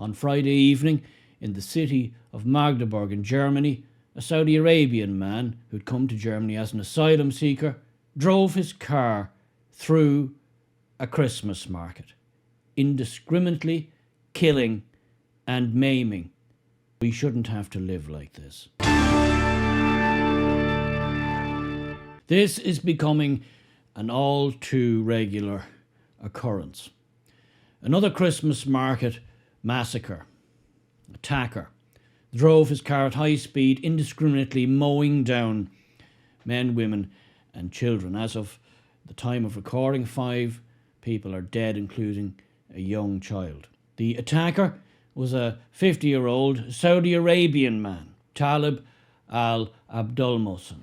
On Friday evening, in the city of Magdeburg in Germany, a Saudi Arabian man who'd come to Germany as an asylum seeker drove his car through a Christmas market, indiscriminately killing and maiming. We shouldn't have to live like this. This is becoming an all too regular occurrence. Another Christmas market massacre. Attacker drove his car at high speed, indiscriminately mowing down men, women and children. As of the time of recording, 5 people are dead, including a young child. The attacker was a 50-year-old Saudi Arabian man, Talib al-Abdulmohsen.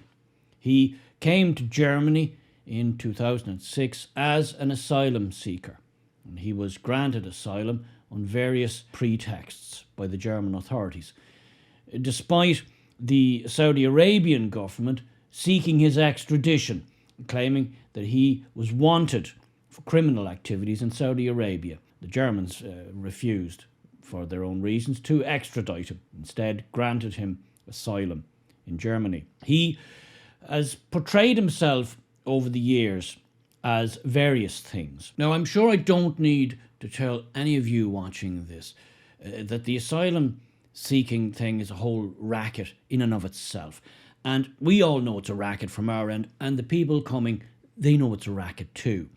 He came to Germany in 2006 as an asylum seeker, and he was granted asylum on various pretexts by the German authorities, despite the Saudi Arabian government seeking his extradition, claiming that he was wanted for criminal activities in Saudi Arabia. The Germans refused, for their own reasons, to extradite him, instead granted him asylum in Germany. He has portrayed himself over the years as various things. Now, I'm sure I don't need to tell any of you watching this that the asylum seeking thing is a whole racket in and of itself. And we all know it's a racket from our end, and the people coming, they know it's a racket too.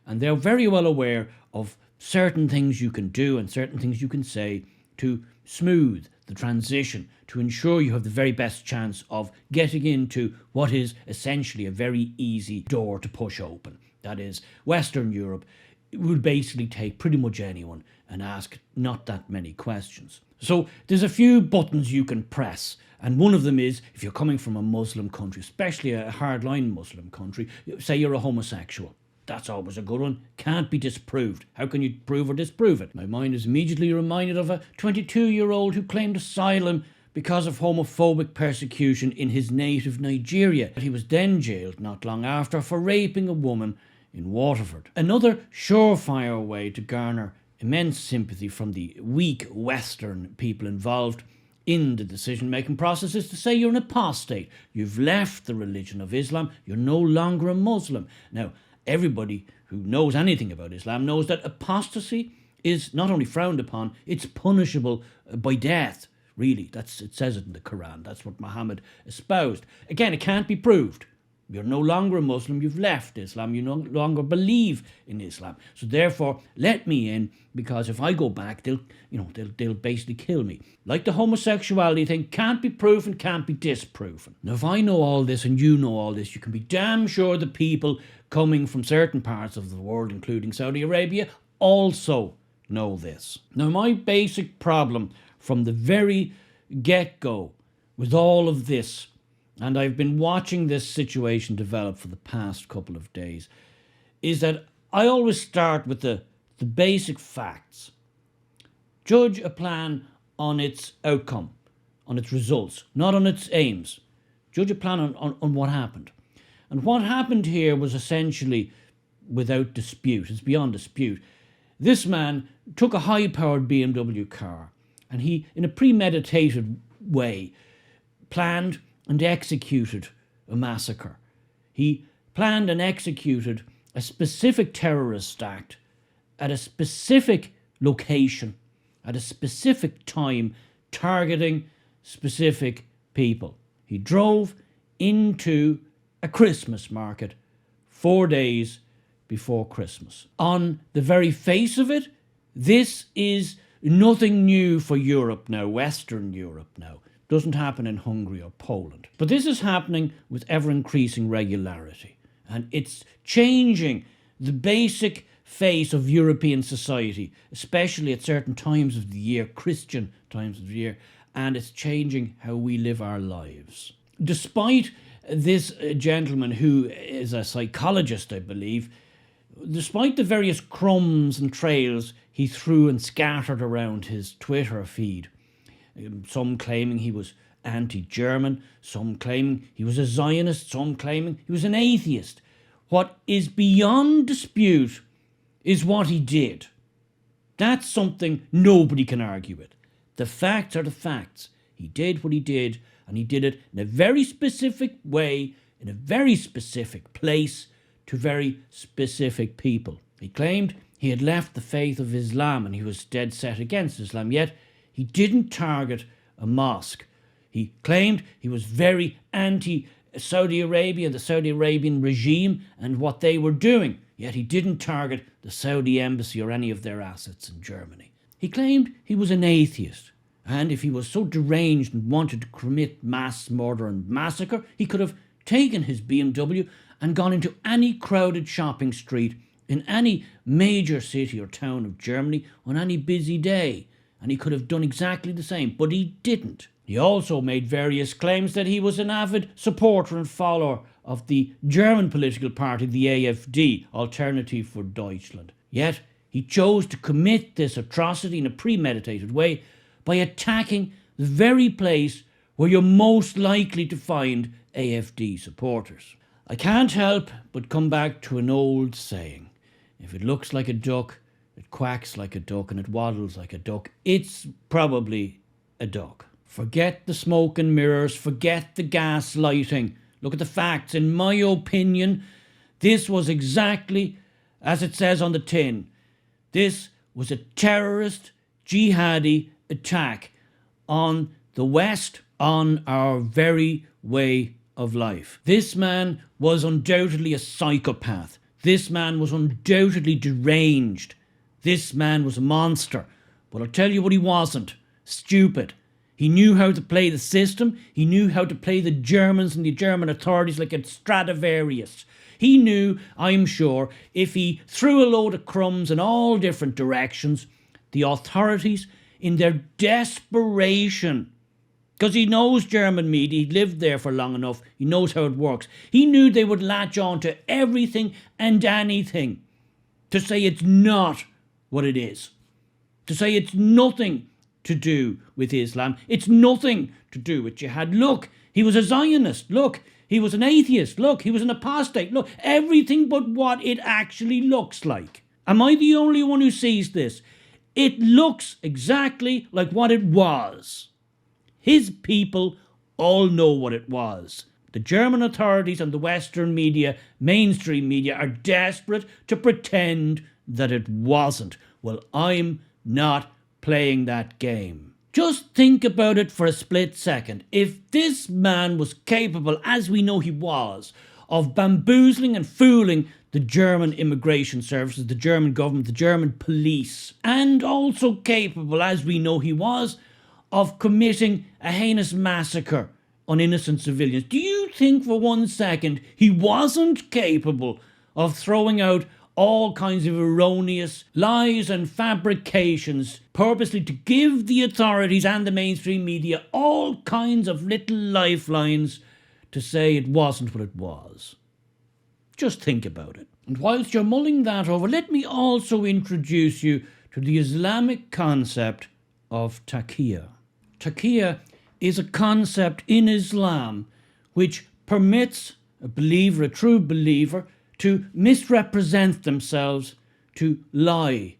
And they're very well aware of certain things you can do and certain things you can say to smooth the transition, to ensure you have the very best chance of getting into what is essentially a very easy door to push open. That is, Western Europe will basically take pretty much anyone and ask not that many questions. So there's a few buttons you can press, and one of them is, if you're coming from a Muslim country, especially a hardline Muslim country, say you're a homosexual. That's always a good one. Can't be disproved. How can you prove or disprove it? My mind is immediately reminded of a 22-year-old who claimed asylum because of homophobic persecution in his native Nigeria. He was then jailed not long after for raping a woman in Waterford. Another surefire way to garner immense sympathy from the weak Western people involved in the decision-making process is to say you're an apostate. You've left the religion of Islam. You're no longer a Muslim. Now, everybody who knows anything about Islam knows that apostasy is not only frowned upon, it's punishable by death. Really, it says it in the Quran. That's what Muhammad espoused. Again, it can't be proved. You're no longer a Muslim. You've left Islam. You no longer believe in Islam. So therefore, let me in, because if I go back, they'll basically kill me. Like the homosexuality thing, can't be proven, can't be disproven. Now, if I know all this and you know all this, you can be damn sure the people coming from certain parts of the world, including Saudi Arabia, also know this. Now, my basic problem from the very get-go with all of this, and I've been watching this situation develop for the past couple of days, is that I always start with the basic facts. Judge a plan on its outcome, on its results, not on its aims. Judge a plan on what happened. And what happened here was essentially without dispute. It's beyond dispute. This man took a high-powered BMW car and he, in a premeditated way, planned and executed a massacre. He planned and executed a specific terrorist act at a specific location, at a specific time, targeting specific people. He drove into a Christmas market 4 days before Christmas. On the very face of it, this is nothing new for Europe now, Western Europe now. Doesn't happen in Hungary or Poland. But this is happening with ever-increasing regularity. And it's changing the basic face of European society, especially at certain times of the year, Christian times of the year, and it's changing how we live our lives. Despite this gentleman, who is a psychologist, I believe, despite the various crumbs and trails he threw and scattered around his Twitter feed, some claiming he was anti-German, some claiming he was a Zionist, some claiming he was an atheist. What is beyond dispute is what he did. That's something nobody can argue with. The facts are the facts. He did what he did, and he did it in a very specific way, in a very specific place, to very specific people. He claimed he had left the faith of Islam and he was dead set against Islam, yet he didn't target a mosque. He claimed he was very anti-Saudi Arabia, the Saudi Arabian regime and what they were doing, yet he didn't target the Saudi embassy or any of their assets in Germany. He claimed he was an atheist, and if he was so deranged and wanted to commit mass murder and massacre, he could have taken his BMW and gone into any crowded shopping street in any major city or town of Germany on any busy day, and he could have done exactly the same, but he didn't. He also made various claims that he was an avid supporter and follower of the German political party, the AfD, Alternative for Deutschland. Yet he chose to commit this atrocity in a premeditated way by attacking the very place where you're most likely to find AfD supporters. I can't help but come back to an old saying. If it looks like a duck, it quacks like a duck, and it waddles like a duck, it's probably a duck. Forget the smoke and mirrors, forget the gas lighting. Look at the facts. In my opinion, this was exactly as it says on the tin. This was a terrorist jihadi attack on the West, on our very way of life. This man was undoubtedly a psychopath. This man was undoubtedly deranged. This man was a monster. But I'll tell you what he wasn't. Stupid. He knew how to play the system. He knew how to play the Germans and the German authorities like a Stradivarius. He knew, I'm sure, if he threw a load of crumbs in all different directions, the authorities, in their desperation, because he knows German media, he lived there for long enough, he knows how it works. He knew they would latch on to everything and anything to say it's not what it is. To say it's nothing to do with Islam. It's nothing to do with jihad. Look, he was a Zionist. Look, he was an atheist. Look, he was an apostate. Look, everything but what it actually looks like. Am I the only one who sees this? It looks exactly like what it was. His people all know what it was. The German authorities and the Western media, mainstream media, are desperate to pretend that it wasn't. Well, I'm not playing that game. Just think about it for a split second. If this man was capable, as we know he was, of bamboozling and fooling the German immigration services, the German government, the German police, and also capable, as we know he was, of committing a heinous massacre on innocent civilians, do you think for 1 second he wasn't capable of throwing out all kinds of erroneous lies and fabrications purposely to give the authorities and the mainstream media all kinds of little lifelines to say it wasn't what it was? Just think about it. And whilst you're mulling that over, let me also introduce you to the Islamic concept of taqiyya. Taqiyya is a concept in Islam which permits a believer, a true believer, to misrepresent themselves, to lie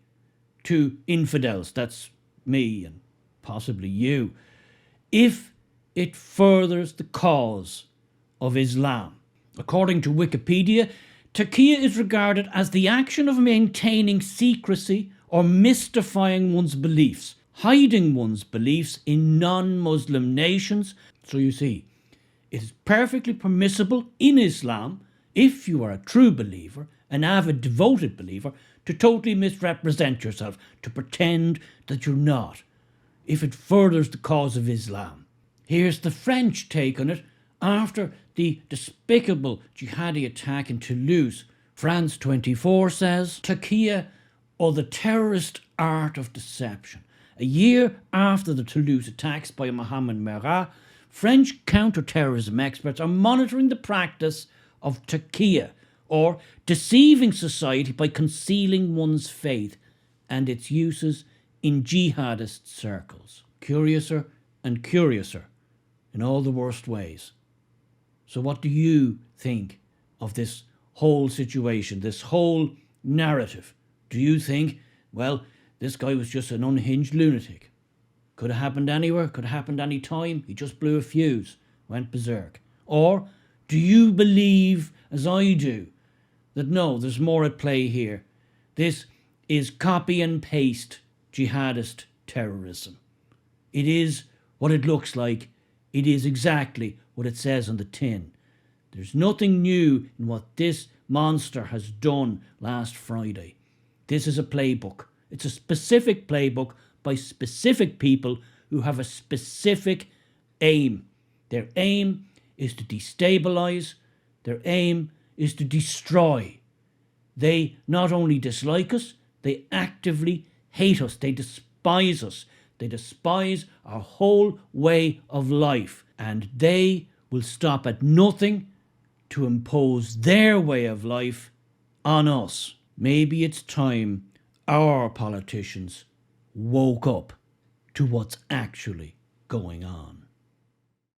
to infidels, that's me and possibly you, if it furthers the cause of Islam. According to Wikipedia, taqiyya is regarded as the action of maintaining secrecy or mystifying one's beliefs, hiding one's beliefs in non-Muslim nations. So you see, it is perfectly permissible in Islam, if you are a true believer, an avid, devoted believer, to totally misrepresent yourself, to pretend that you're not, if it furthers the cause of Islam. Here's the French take on it after the despicable jihadi attack in Toulouse. France 24 says, taqiyya, or the terrorist art of deception. A year after the Toulouse attacks by Mohamed Merah, French counter-terrorism experts are monitoring the practice of taqiyya, or deceiving society by concealing one's faith and its uses in jihadist circles. Curiouser and curiouser in all the worst ways. So what do you think of this whole situation, this whole narrative? Do you think, well, This guy was just an unhinged lunatic. Could have happened anywhere, could have happened any time. He just blew a fuse, went berserk. Or do you believe, as I do, that no, there's more at play here? This is copy and paste jihadist terrorism. It is what it looks like. It is exactly what it says on the tin. There's nothing new in what this monster has done last Friday. This is a playbook. It's a specific playbook by specific people who have a specific aim. Their aim is to destabilize. Their aim is to destroy. They not only dislike us, they actively hate us. They despise us. They despise our whole way of life. And they will stop at nothing to impose their way of life on us. Maybe it's time our politicians woke up to what's actually going on.